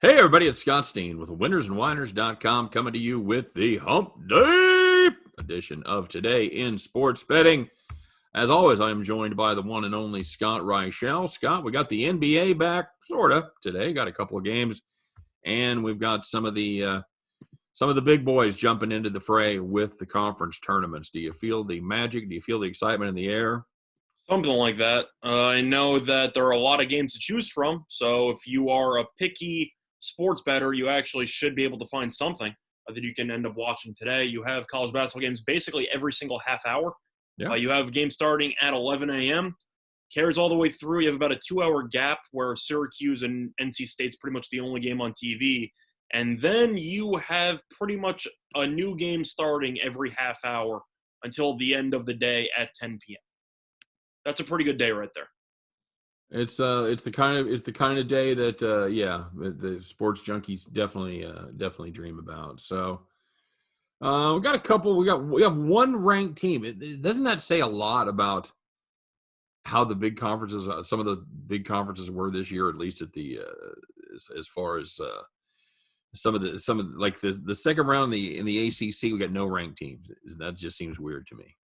Hey everybody, it's Scott Steen with winnersandwhiners.com coming to you with the Hump Day edition of Today in Sports Betting. As always, I am joined by the one and only Scott Reichel. Scott, we got the NBA back, sort of, today. Got a couple of games, and we've got some of the big boys jumping into the fray with the conference tournaments. Do you feel the magic? Do you feel the excitement in the air? Something like that. I know that there are a lot of games to choose from, so if you are a picky sports bettor, you actually should be able to find something that you can end up watching today. You have college basketball games basically every single half hour. Yeah. You have games starting at 11 a.m., carries all the way through. You have about a 2-hour gap where Syracuse and NC State's pretty much the only game on TV. And then you have pretty much a new game starting every half hour until the end of the day at 10 p.m. That's a pretty good day right there. It's the kind of day that the sports junkies definitely dream about. So we got a couple. We have one ranked team. Doesn't that say a lot about how the big conferences, some of the big conferences were this year, at least at the as far as some of like the second round in the ACC, we got no ranked teams. That just seems weird to me.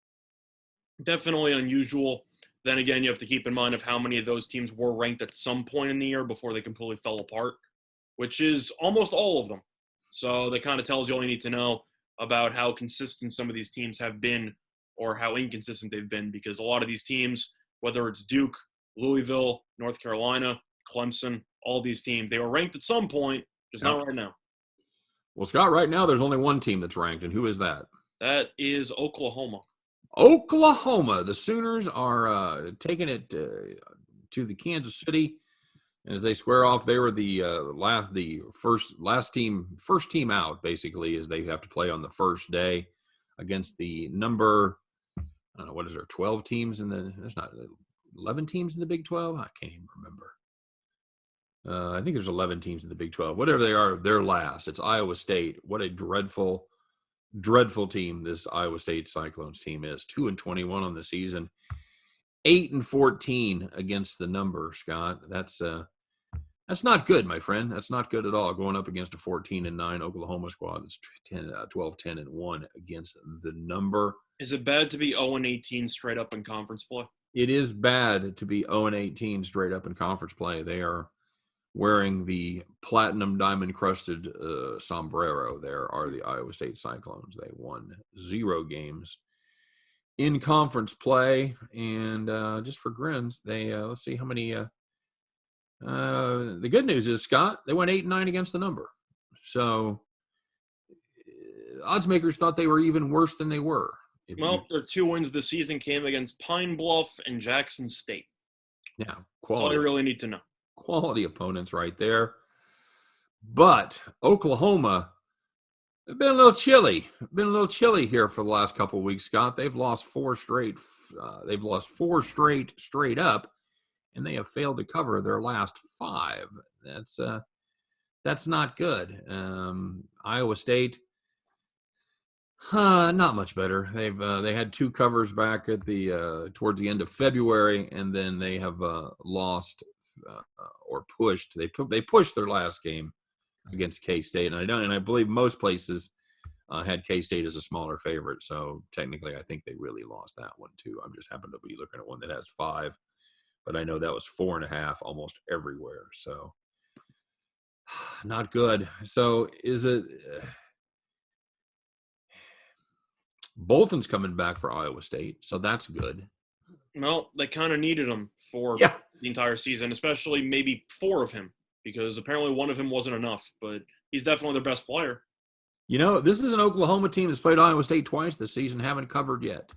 Definitely unusual. Then again, you have to keep in mind of how many of those teams were ranked at some point in the year before they completely fell apart, which is almost all of them. So that kind of tells you all you need to know about how consistent some of these teams have been or how inconsistent they've been, because a lot of these teams, whether it's Duke, Louisville, North Carolina, Clemson, all these teams, they were ranked at some point, just not right now. Well, Scott, right now there's only one team that's ranked, and who is that? That is Oklahoma. Oklahoma. The Sooners are taking it to the Kansas City, and as they square off, they were the first team out, basically, as they have to play on the first day against the number, I don't know, what is there, 12 teams there's not 11 teams in the Big 12? I can't even remember. I think there's 11 teams in the Big 12. Whatever they are, they're last. It's Iowa State. What a dreadful team this Iowa State Cyclones team is. 2-21 on the season, 8-14 against the number. Scott, that's not good, my friend. That's not good at all. Going up against a 14-9 Oklahoma squad that's 12-10-1 against the number. Is it bad to be 0-18 straight up in conference play? It is bad to be 0-18 straight up in conference play. They are wearing the platinum diamond-crusted sombrero. There are the Iowa State Cyclones. They won 0 games in conference play, and just for grins, they let's see how many. The good news is, Scott, they went 8-9 against the number. So odds makers thought they were even worse than they were. Well, their 2 wins this season came against Pine Bluff and Jackson State. Yeah, quality. That's all you really need to know. Quality opponents right there. But Oklahoma have been a little chilly. Here for the last couple of weeks, Scott. They've lost 4 straight. Straight up, and they have failed to cover their last 5. That's not good. Iowa State, not much better. They had 2 covers back at the towards the end of February, and then they have lost or pushed. They pushed their last game against K-State, and I believe most places had K-State as a smaller favorite. So technically, I think they really lost that one too. I'm just happen to be looking at one that has 5, but I know that was 4.5 almost everywhere. So not good. So is it? Bolton's coming back for Iowa State, so that's good. Well, they kind of needed him for the entire season, especially maybe 4 of him, because apparently one of him wasn't enough, but he's definitely their best player. You know, this is an Oklahoma team that's played Iowa State twice this season, haven't covered yet.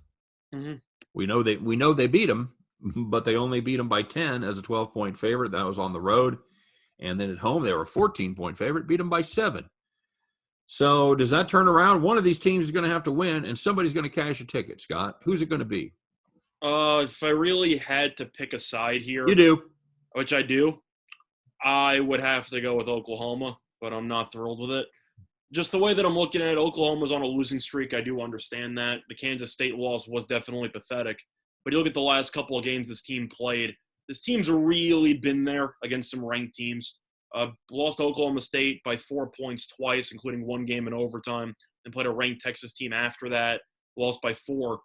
Mm-hmm. We know they beat them, but they only beat them by 10 as a 12-point favorite. That was on the road. And then at home, they were a 14-point favorite, beat them by 7. So does that turn around? One of these teams is going to have to win, and somebody's going to cash a ticket, Scott. Who's it going to be? If I really had to pick a side here. You do. Which I do. I would have to go with Oklahoma, but I'm not thrilled with it. Just the way that I'm looking at it, Oklahoma's on a losing streak. I do understand that. The Kansas State loss was definitely pathetic. But you look at the last couple of games this team played, this team's really been there against some ranked teams. Lost to Oklahoma State by 4 points twice, including one game in overtime, and played a ranked Texas team after that, lost by 4.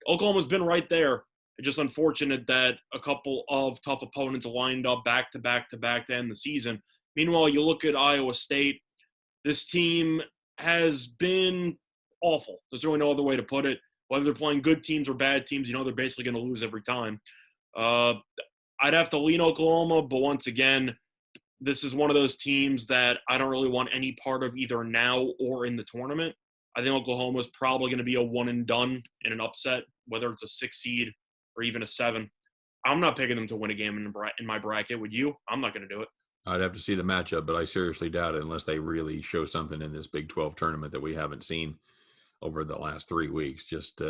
Oklahoma's been right there. It's just unfortunate that a couple of tough opponents lined up back to back to end the season. Meanwhile, you look at Iowa State. This team has been awful. There's really no other way to put it. Whether they're playing good teams or bad teams, they're basically going to lose every time. I'd have to lean Oklahoma, but once again, this is one of those teams that I don't really want any part of either now or in the tournament. I think Oklahoma is probably going to be a one and done in an upset, whether it's a 6 seed or even a 7. I'm not picking them to win a game in my bracket. Would you? I'm not going to do it. I'd have to see the matchup, but I seriously doubt it unless they really show something in this Big 12 tournament that we haven't seen over the last 3 weeks. Just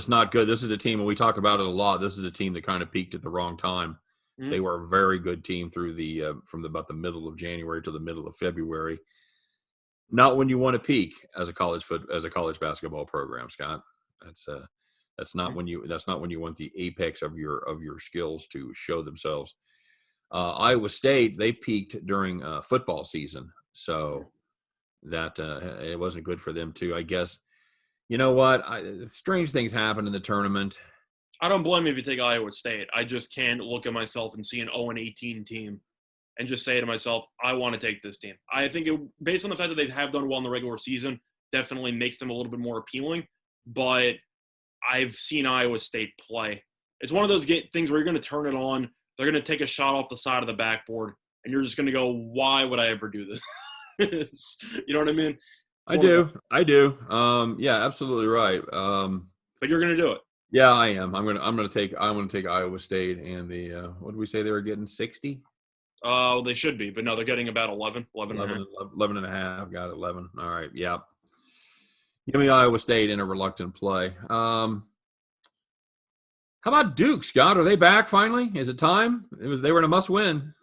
not good. This is a team, and we talk about it a lot. This is a team that kind of peaked at the wrong time. Mm-hmm. They were a very good team through from about the middle of January to the middle of February. Not when you want to peak as a college basketball program, Scott. That's not when you want the apex of your skills to show themselves. Iowa State, they peaked during football season, so that it wasn't good for them too, I guess. You know what? Strange things happen in the tournament. I don't blame you if you take Iowa State. I just can't look at myself and see an 0-18 team and just say to myself, I want to take this team. I think based on the fact that they have done well in the regular season, definitely makes them a little bit more appealing. But I've seen Iowa State play. It's one of those things where you're going to turn it on. They're going to take a shot off the side of the backboard, and you're just going to go, why would I ever do this? You know what I mean? I do. Yeah, absolutely right. But you're going to do it. Yeah, I am. I'm going to take Iowa State and the what did we say they were getting, 60? They should be, but no, they're getting about 11 and a half. Got 11. All right. Yeah. Give me Iowa State in a reluctant play. How about Duke, Scott? Are they back finally? Is it time? They were in a must-win.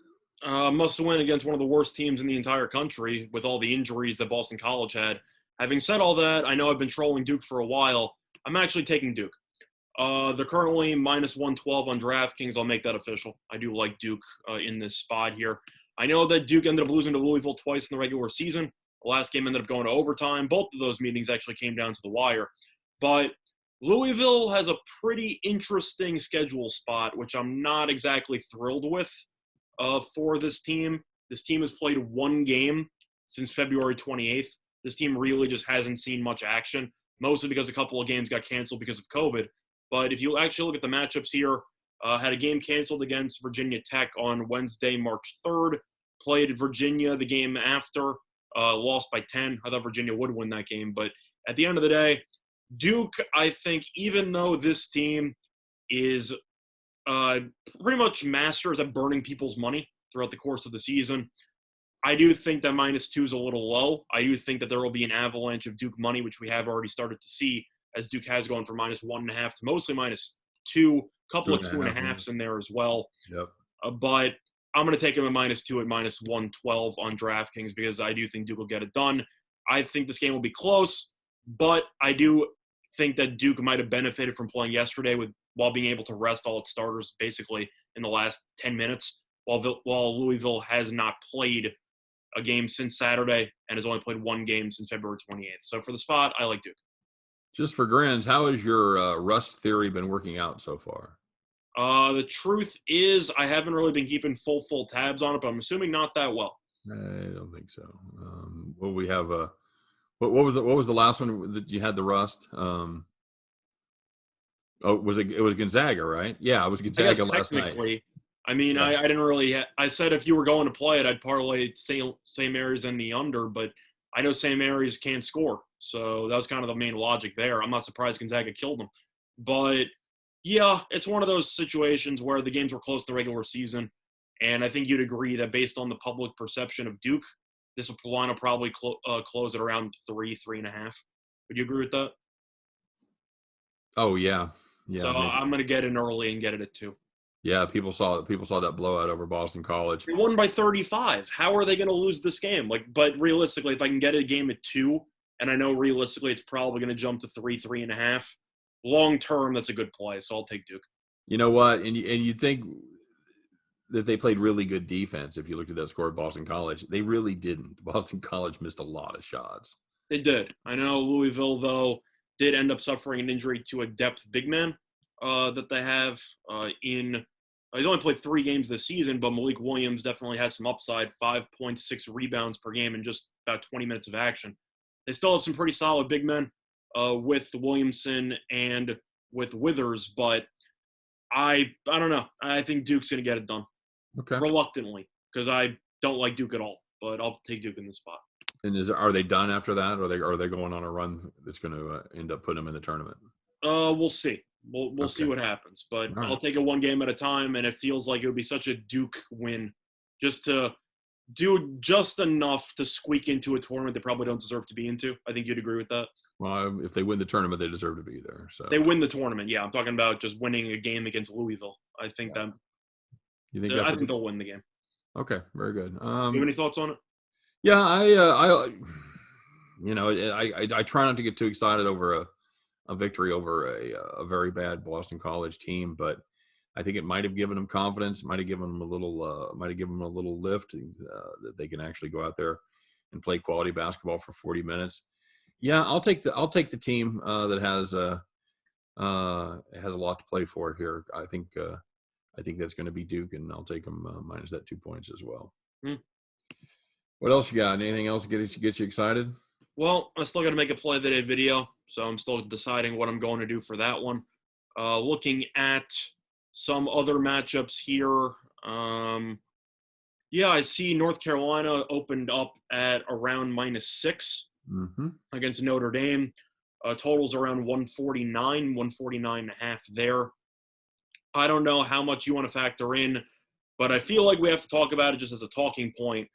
Must-win against one of the worst teams in the entire country with all the injuries that Boston College had. Having said all that, I know I've been trolling Duke for a while. I'm actually taking Duke. They're currently minus 112 on DraftKings. I'll make that official. I do like Duke in this spot here. I know that Duke ended up losing to Louisville twice in the regular season. The last game ended up going to overtime. Both of those meetings actually came down to the wire. But Louisville has a pretty interesting schedule spot, which I'm not exactly thrilled with for this team. This team has played one game since February 28th. This team really just hasn't seen much action, mostly because a couple of games got canceled because of COVID. But if you actually look at the matchups here, had a game canceled against Virginia Tech on Wednesday, March 3rd, played Virginia the game after, lost by 10. I thought Virginia would win that game. But at the end of the day, Duke, I think, even though this team is pretty much masters at burning people's money throughout the course of the season, I do think that -2 is a little low. I do think that there will be an avalanche of Duke money, which we have already started to see, as Duke has gone from -1.5 to mostly -2, a couple of 2.5s in there as well. Yep. But I'm going to take him at -2 at -112 on DraftKings because I do think Duke will get it done. I think this game will be close, but I do think that Duke might have benefited from playing yesterday while being able to rest all its starters basically in the last 10 minutes, while Louisville has not played a game since Saturday and has only played one game since February 28th. So for the spot, I like Duke. Just for grins, how has your rust theory been working out so far? The truth is I haven't really been keeping full tabs on it, but I'm assuming not that well. I don't think so. Well, we have what was the last one that you had the rust? It was Gonzaga, right? Yeah, it was Gonzaga last night. I mean, yeah. I didn't really – I said if you were going to play it, I'd parlay St. Mary's and the under, but I know St. Mary's can't score. So that was kind of the main logic there. I'm not surprised Gonzaga killed them. But, yeah, it's one of those situations where the games were close in the regular season, and I think you'd agree that based on the public perception of Duke, this line will probably close at around 3.5. Would you agree with that? Oh, yeah. So maybe. I'm going to get in early and get it at 2. Yeah, people saw that blowout over Boston College. They won by 35. How are they going to lose this game? But realistically, if I can get a game at 2, and I know realistically it's probably going to jump to 3.5, long term, that's a good play. So I'll take Duke. You know what? And you think that they played really good defense. If you looked at that score at Boston College, they really didn't. Boston College missed a lot of shots. They did. I know Louisville, though, did end up suffering an injury to a depth big man that they have he's only played 3 games this season, but Malik Williams definitely has some upside, 5.6 rebounds per game in just about 20 minutes of action. They still have some pretty solid big men with Williamson and with Withers, but I don't know. I think Duke's going to get it done. Okay. Reluctantly, because I don't like Duke at all, but I'll take Duke in this spot. And are they done after that, or are they going on a run that's going to end up putting them in the tournament? We'll see. We'll see what happens, but All right. I'll take it one game at a time, and it feels like it would be such a Duke win just to do just enough to squeak into a tournament they probably don't deserve to be into. I think you'd agree with that. Well, if they win the tournament, they deserve to be there. So they win the tournament. Yeah, I'm talking about just winning a game against Louisville. I think I think they'll win the game. Okay, very good. Do you have any thoughts on it? Yeah, I try not to get too excited over a victory over a very bad Boston College team, but I think it might have given them confidence, might have given them a little lift that they can actually go out there and play quality basketball for 40 minutes. Yeah, I'll take the team that has a lot to play for here. I think that's going to be Duke, and I'll take them minus that 2 points as well. What else you got? Anything else to get you excited? Well, I still got to make a play of the day video, so I'm still deciding what I'm going to do for that one. Looking at some other matchups here. I see North Carolina opened up at around -6 against Notre Dame. Totals around 149, 149.5 there. I don't know how much you want to factor in, but I feel like we have to talk about it just as a talking point.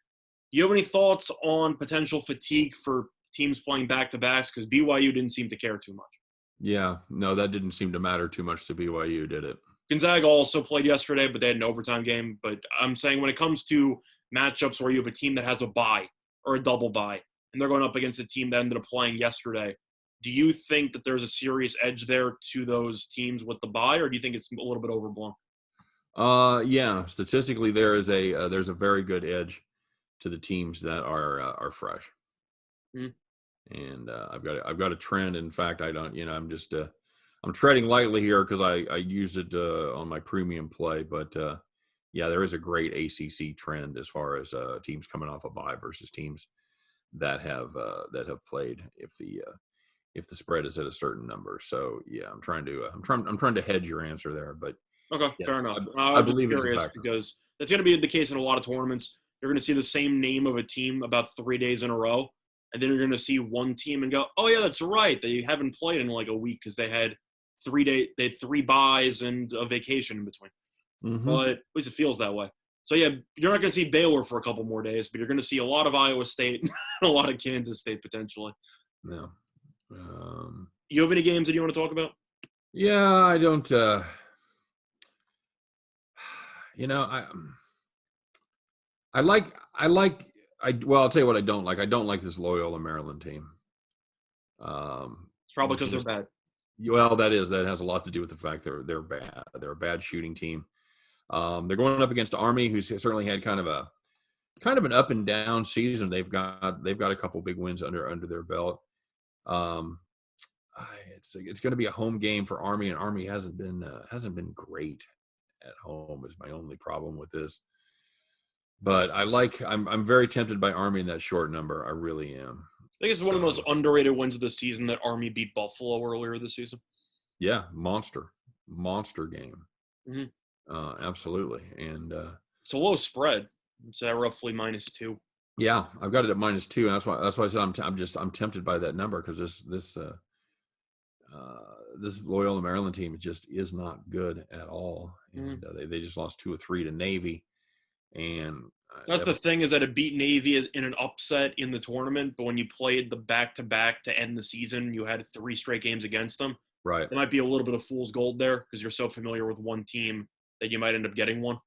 Do you have any thoughts on potential fatigue for teams playing back-to-backs? Because BYU didn't seem to care too much. Yeah, no, that didn't seem to matter too much to BYU, did it? Gonzaga also played yesterday, but they had an overtime game. But I'm saying when it comes to matchups where you have a team that has a bye or a double bye, and they're going up against a team that ended up playing yesterday, do you think that there's a serious edge there to those teams with the bye, or do you think it's a little bit overblown? Yeah, statistically there's a very good edge to the teams that are fresh. And I've got a trend. In fact, I don't, I'm treading lightly here because I used it on my premium play, but there is a great ACC trend as far as teams coming off a bye versus teams that have played if the spread is at a certain number. So yeah, I'm trying to hedge your answer there, but okay, yes, fair enough. I believe it's a factor because that's going to be the case in a lot of tournaments. You're going to see the same name of a team about 3 days in a row, and then you're going to see one team and go, "Oh yeah, that's right. They haven't played in like a week because they had 3 buys and a vacation in between." But at least it feels that way. So yeah, you're not going to see Baylor for a couple more days, but you're going to see a lot of Iowa State and a lot of Kansas State potentially. Yeah. You have any games that you want to talk about? Yeah, I don't. I'll tell you what I don't like. I don't like this Loyola Maryland team. It's probably because they're bad. Well, that has a lot to do with the fact they're bad. They're a bad shooting team. They're going up against Army, who's certainly had kind of an up and down season. They've got a couple big wins under their belt. It's going to be a home game for Army, and Army hasn't been great at home. Is my only problem with this. But I'm very tempted by Army in that short number. I really am. I think it's one of the most underrated wins of the season that Army beat Buffalo earlier this season. Yeah, monster game. Absolutely, and it's a low spread. It's at roughly -2. Yeah, I've got it at -2, and that's why I said I'm tempted by that number because this Loyola Maryland team just is not good at all, and they just lost 2 or 3 to Navy, and that's the thing is that it beat Navy in an upset in the tournament, but when you played the back-to-back to end the season, you had 3 straight games against them. Right, there might be a little bit of fool's gold there because you're so familiar with one team that you might end up getting one.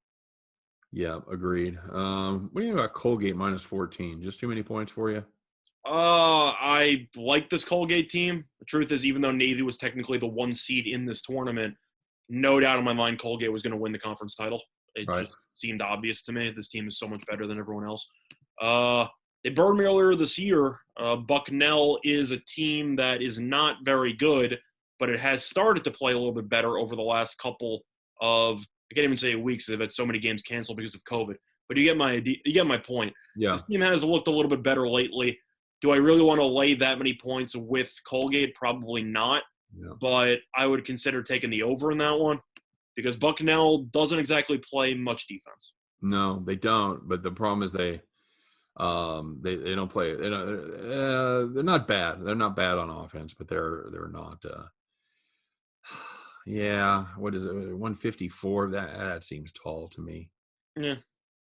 Yeah, agreed. What do you think about Colgate -14? Just too many points for you? I like this Colgate team. The truth is, even though Navy was technically the 1 seed in this tournament, no doubt in my mind Colgate was going to win the conference title. It Right. just seemed obvious to me. This team is so much better than everyone else. They burned me earlier this year. Bucknell is a team that is not very good, but it has started to play a little bit better over the last couple of, I can't even say weeks, they've had so many games canceled because of COVID. But you get my point. Yeah. This team has looked a little bit better lately. Do I really want to lay that many points with Colgate? Probably not. Yeah. But I would consider taking the over in that one because Bucknell doesn't exactly play much defense. No, they don't. But the problem is they don't play. They're not bad. They're not bad on offense, but they're not. Yeah, what is it? 154. That seems tall to me. Yeah,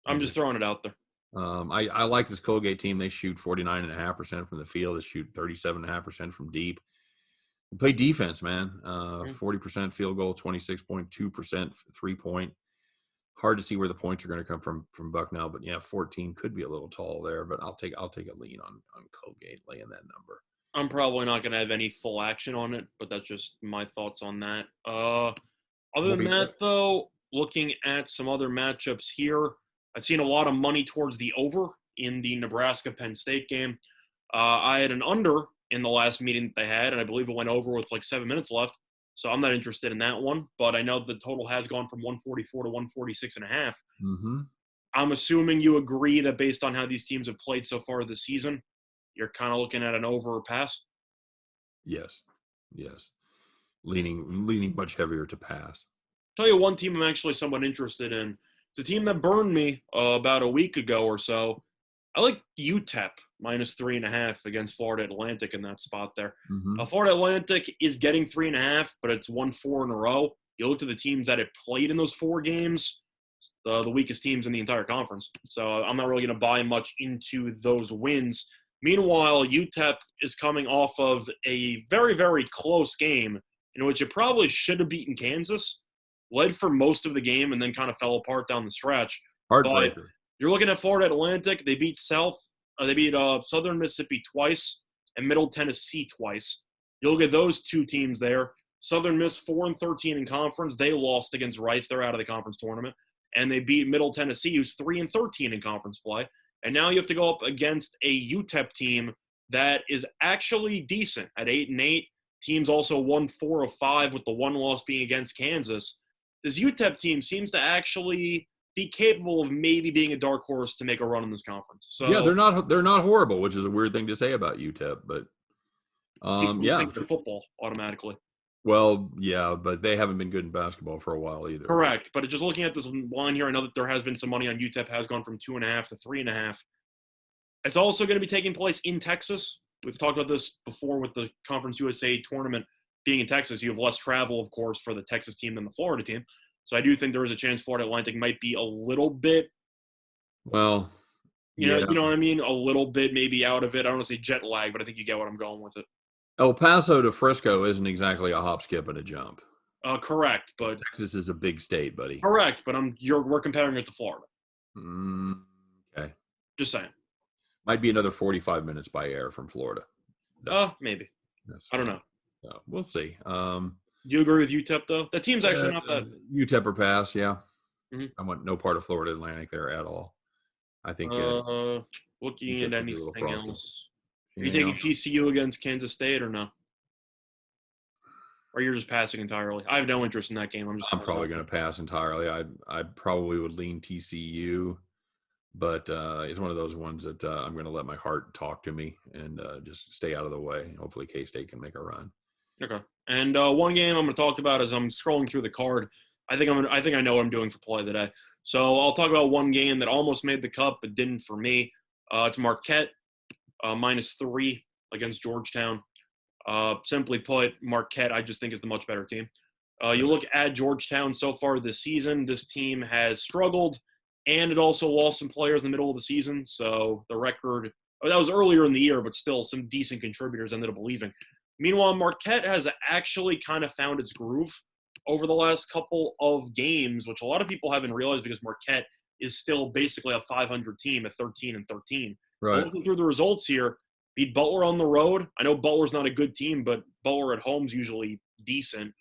I'm just throwing it out there. I like this Colgate team. They shoot 49.5% from the field. They shoot 37.5% from deep. They play defense, man. 40% field goal, 26.2% 3-point. Hard to see where the points are going to come from Bucknell, but yeah, 14 could be a little tall there. But I'll take a lean on Colgate laying that number. I'm probably not going to have any full action on it, but that's just my thoughts on that. Other than that, though, looking at some other matchups here, I've seen a lot of money towards the over in the Nebraska-Penn State game. I had an under in the last meeting that they had, and I believe it went over with like 7 minutes left. So I'm not interested in that one, but I know the total has gone from 144 to 146.5. Mm-hmm. I'm assuming you agree that based on how these teams have played so far this season, you're kind of looking at an over or pass? Yes. Leaning much heavier to pass. Tell you one team I'm actually somewhat interested in. It's a team that burned me about a week ago or so. I like UTEP minus 3.5 against Florida Atlantic in that spot there. Mm-hmm. Florida Atlantic is getting 3.5, but it's won 4 in a row. You look at the teams that it played in those 4 games, the weakest teams in the entire conference. So I'm not really going to buy much into those wins. Meanwhile, UTEP is coming off of a very, very close game in which it probably should have beaten Kansas, led for most of the game, and then kind of fell apart down the stretch. Heartbreaker. But you're looking at Florida Atlantic. They beat Southern Mississippi twice and Middle Tennessee twice. You look at those 2 teams there. Southern Miss 4-13 in conference. They lost against Rice. They're out of the conference tournament. And they beat Middle Tennessee, who's 3-13 in conference play. And now you have to go up against a UTEP team that is actually decent at 8-8. Teams also won 4 of 5 with the one loss being against Kansas. This UTEP team seems to actually be capable of maybe being a dark horse to make a run in this conference. So yeah, they're not horrible, which is a weird thing to say about UTEP, but you think they're football automatically. Well, yeah, but they haven't been good in basketball for a while either. Correct, but just looking at this line here, I know that there has been some money on UTEP has gone from 2.5 to 3.5. It's also going to be taking place in Texas. We've talked about this before with the Conference USA tournament being in Texas. You have less travel, of course, for the Texas team than the Florida team. So I do think there is a chance Florida Atlantic might be a little bit, well, you know what I mean? A little bit maybe out of it. I don't want to say jet lag, but I think you get what I'm going with it. El Paso to Frisco isn't exactly a hop, skip, and a jump. Correct, but Texas is a big state, buddy. Correct, but we're comparing it to Florida. Okay. Just saying. Might be another 45 minutes by air from Florida. Maybe. I don't know. We'll see. Do you agree with UTEP, though? That team's actually not bad. UTEP or pass, yeah. Mm-hmm. I want no part of Florida Atlantic there at all. I think looking at anything else. Are you taking TCU against Kansas State or no? Or you're just passing entirely? I have no interest in that game. I'm probably going to pass entirely. I probably would lean TCU, but it's one of those ones that I'm going to let my heart talk to me and just stay out of the way. Hopefully K-State can make a run. Okay. And one game I'm going to talk about as I'm scrolling through the card. I think I know what I'm doing for play today. So I'll talk about one game that almost made the cut but didn't for me. It's Marquette -3 against Georgetown. Simply put, Marquette I just think is the much better team. You look at Georgetown so far this season, this team has struggled, and it also lost some players in the middle of the season. So the record, that was earlier in the year, but still some decent contributors ended up leaving. Meanwhile, Marquette has actually kind of found its groove over the last couple of games, which a lot of people haven't realized because Marquette is still basically a 500 team at 13-13. Right. Looking through the results here, beat Butler on the road. I know Butler's not a good team, but Butler at home's usually decent.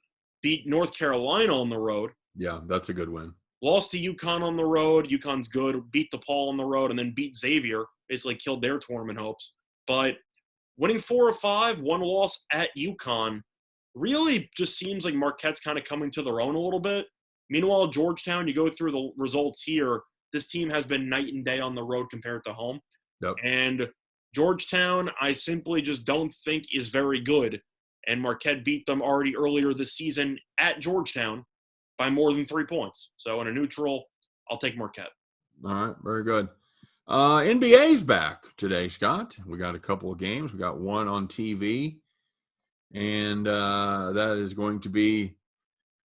Beat North Carolina on the road. Yeah, that's a good win. Lost to UConn on the road. UConn's good. Beat DePaul on the road, and then beat Xavier. Basically killed their tournament hopes. But winning 4 of 5, one loss at UConn, really just seems like Marquette's kind of coming to their own a little bit. Meanwhile, Georgetown, you go through the results here, this team has been night and day on the road compared to home. Yep. And Georgetown, I simply just don't think is very good. And Marquette beat them already earlier this season at Georgetown by more than 3 points. So in a neutral, I'll take Marquette. All right, very good. NBA's back today, Scott. We got a couple of games. We got one on TV, and that is going to be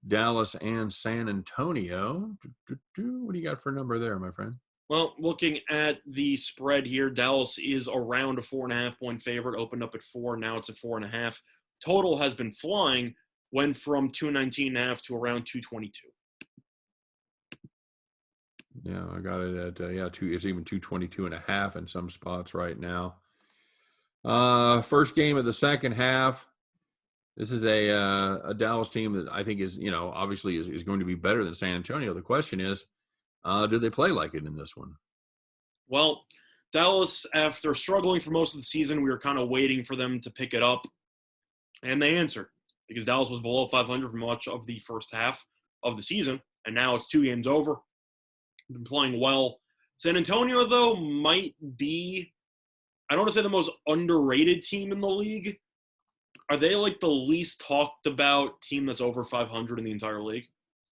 Dallas and San Antonio. What do you got for a number there, my friend? Well, looking at the spread here, Dallas is around a 4.5-point favorite. Opened up at 4, now it's at 4.5. Total has been flying, went from 219.5 to around 222. Yeah, I got it at it's even 222.5 in some spots right now. First game of the second half. This is a Dallas team that I think is, obviously is going to be better than San Antonio. The question is, do they play like it in this one? Well, Dallas, after struggling for most of the season, we were kind of waiting for them to pick it up, and they answered because Dallas was below 500 for much of the first half of the season, and now it's 2 games over. Been playing well. San Antonio, though, might be, I don't want to say the most underrated team in the league. Are they like the least talked about team that's over 500 in the entire league?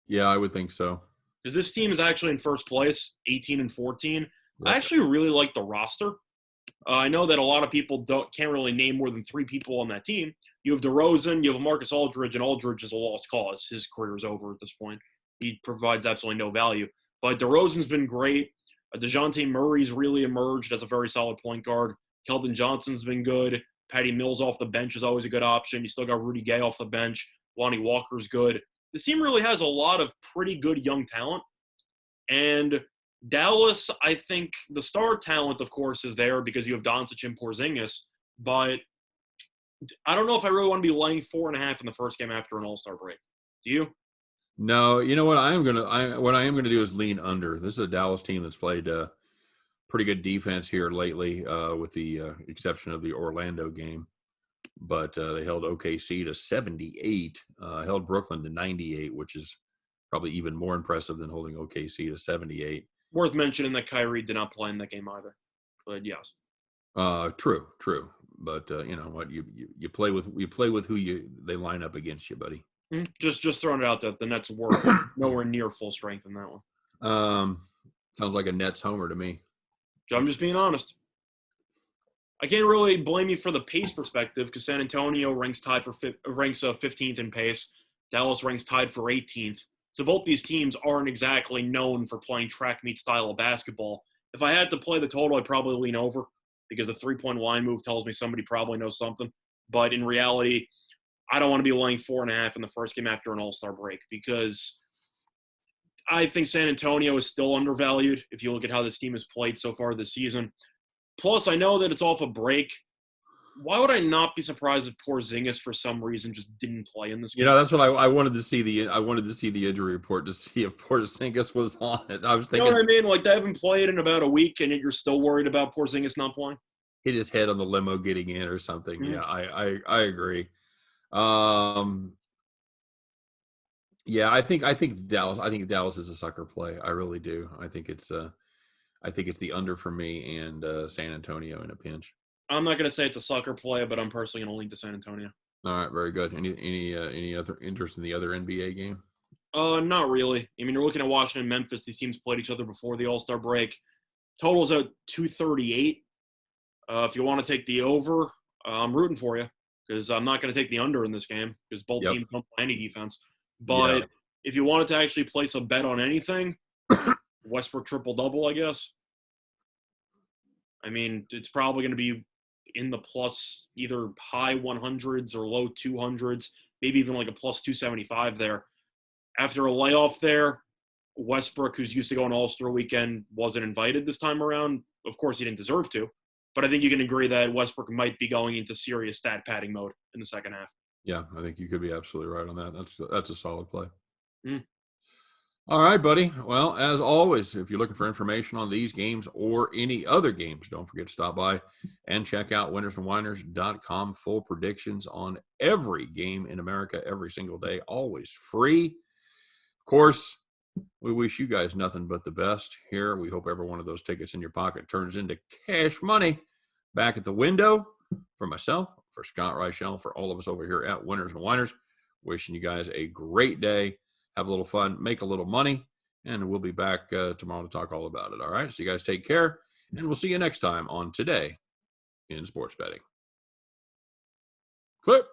Yeah, I would think so. Because this team is actually in first place, 18-14. Yep. I actually really like the roster. I know that a lot of people can't really name more than 3 people on that team. You have DeRozan, you have Marcus Aldridge, and Aldridge is a lost cause. His career is over at this point. He provides absolutely no value. But DeRozan's been great. DeJounte Murray's really emerged as a very solid point guard. Keldon Johnson's been good. Patty Mills off the bench is always a good option. You still got Rudy Gay off the bench. Lonnie Walker's good. This team really has a lot of pretty good young talent. And Dallas, I think the star talent, of course, is there because you have Doncic and Porzingis. But I don't know if I really want to be laying 4.5 in the first game after an All-Star break. Do you? No, you know what I am gonna do is lean under. This is a Dallas team that's played pretty good defense here lately, with the exception of the Orlando game. But they held OKC to 78, held Brooklyn to 98, which is probably even more impressive than holding OKC to 78. Worth mentioning that Kyrie did not play in that game either. But yes. True. But you know what? You play with who they line up against you, buddy. Just throwing it out that the Nets were nowhere near full strength in that one. Sounds like a Nets homer to me. I'm just being honest. I can't really blame you for the pace perspective because San Antonio ranks 15th in pace. Dallas ranks tied for 18th. So both these teams aren't exactly known for playing track meet style of basketball. If I had to play the total, I'd probably lean over because the 3-point line move tells me somebody probably knows something. But in reality, I don't want to be laying 4.5 in the first game after an All-Star break because I think San Antonio is still undervalued if you look at how this team has played so far this season. Plus, I know that it's off a break. Why would I not be surprised if Porzingis, for some reason, just didn't play in this game? You know, that's what I wanted to see. I wanted to see the injury report to see if Porzingis was on it. I was thinking, you know what I mean? Like, they haven't played in about a week, and yet you're still worried about Porzingis not playing? Hit his head on the limo getting in or something. Mm-hmm. Yeah, I agree. Yeah, I think Dallas is a sucker play. I really do. I think it's the under for me and San Antonio in a pinch. I'm not going to say it's a sucker play, but I'm personally going to lean to San Antonio. All right, very good. Any other interest in the other NBA game? Not really. I mean, you're looking at Washington and Memphis. These teams played each other before the All-Star break. Total's at 238. If you want to take the over, I'm rooting for you because I'm not going to take the under in this game because both teams don't play any defense. But if you wanted to actually place a bet on anything, Westbrook triple-double, I guess. I mean, it's probably going to be in the plus either high 100s or low 200s, maybe even like a plus 275 there. After a layoff there, Westbrook, who's used to going All-Star weekend, wasn't invited this time around. Of course, he didn't deserve to. But I think you can agree that Westbrook might be going into serious stat padding mode in the second half. Yeah, I think you could be absolutely right on that. That's a solid play. All right, buddy. Well, as always, if you're looking for information on these games or any other games, don't forget to stop by and check out winnersandwhiners.com. Full predictions on every game in America every single day, always free. Of course, we wish you guys nothing but the best here. We hope every one of those tickets in your pocket turns into cash money back at the window. For myself, for Scott Reichel, for all of us over here at Winners and Winers, wishing you guys a great day. Have a little fun, make a little money, and we'll be back tomorrow to talk all about it. All right. So you guys take care, and we'll see you next time on Today in Sports Betting. Clip.